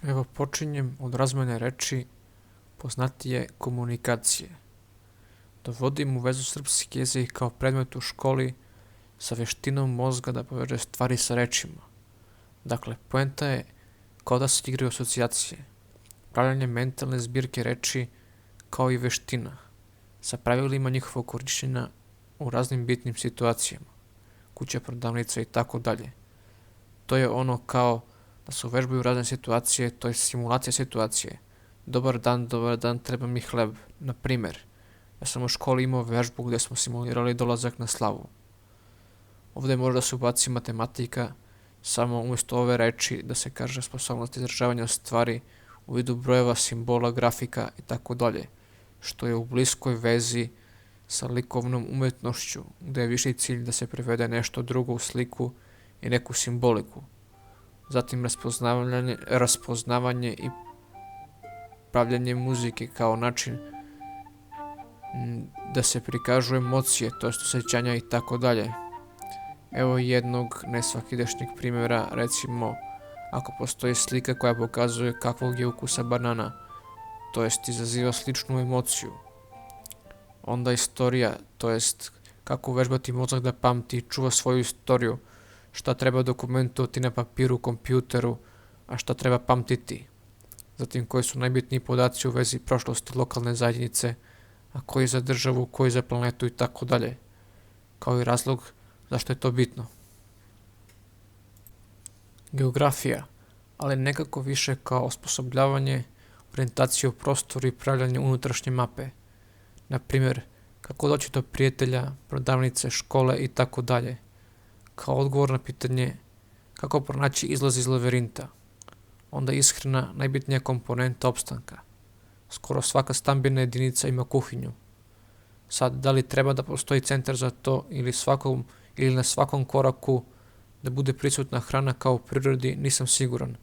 Evo počinjem od razmene reči, poznatije komunikacije. Dovodim u vezu srpski jezik kao predmet u školi sa veštinom mozga da poveže stvari sa rečima. Dakle, poenta je kao da se igraju asocijacije, pravljanje mentalne zbirke reči kao i veština, sa pravilima njihovog korišćenja u raznim bitnim situacijama, kuća, prodavnica i tako dalje. To je ono kao da se uvežbaju razne situacije, to je simulacija situacije. Dobar dan, treba mi hleb. Na primer, ja sam u školi imao vežbu gdje smo simulirali dolazak na slavu. Ovdje može da se ubaci matematika, samo umjesto ove reči da se kaže sposobnost izražavanja stvari u vidu brojeva, simbola, grafika i tako dalje, što je u bliskoj vezi sa likovnom umetnošću, gdje je viši cilj da se prevede nešto drugo u sliku i neku simboliku. Zatim raspoznavanje i pravljanje muzike kao način da se prikažu emocije, to jest osjećanja i tako dalje. Evo jednog nesvakidašnjeg primjera, recimo ako postoji slika koja pokazuje kakvog je ukusa banana, to jest izaziva sličnu emociju. Onda istorija, to jest kako uvežbati mozak da pamti i čuva svoju istoriju, šta treba dokumentovati na papiru, kompjuteru, a šta treba pamtiti. Zatim koji su najbitniji podaci u vezi prošlosti lokalne zajednice, a koji za državu, koji za planetu i tako dalje, kao i razlog zašto je to bitno. Geografija, ali nekako više kao osposobljavanje, orijentacije u prostoru i pravljanje unutrašnje mape. Na primjer, kako doći do prijatelja, prodavnice, škole i tako dalje. Kao odgovor na pitanje kako pronaći izlaz iz lavirinta. Onda ishrana, najbitnija komponenta opstanka. Skoro svaka stambena jedinica ima kuhinju. Sad, da li treba da postoji centar za to ili na svakom koraku da bude prisutna hrana kao u prirodi, nisam siguran,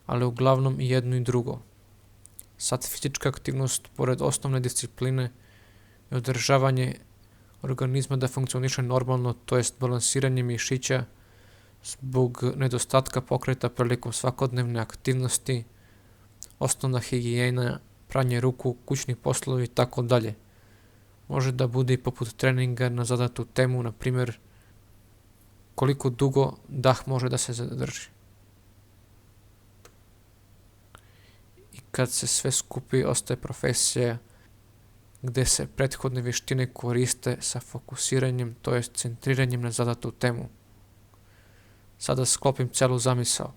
ali uglavnom i jedno i drugo. Sad, fizička aktivnost, pored osnovne discipline i održavanje organizma da funkcioniše normalno, to jest balansiranje mišića zbog nedostatka pokreta prilikom svakodnevne aktivnosti, osnovna higijena, pranje ruku, kućni poslovi i tako dalje. Može da bude i poput treninga na zadatu temu, na primjer koliko dugo dah može da se zadrži. I kad se sve skupi, ostaje profesija gdje se prethodne vještine koriste sa fokusiranjem, to jest centriranjem na zadatu temu. Sada sklopim celu zamisao.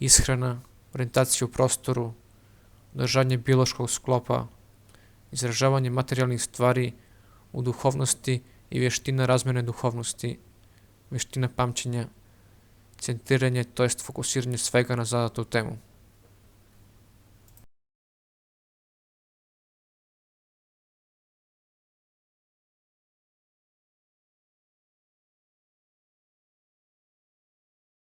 Ishrana, orijentacija u prostoru, održanje biološkog sklopa, izražavanje materijalnih stvari u duhovnosti i vještina razmjene duhovnosti, vještina pamćenja, centriranje, to jest fokusiranje svega na zadatu temu.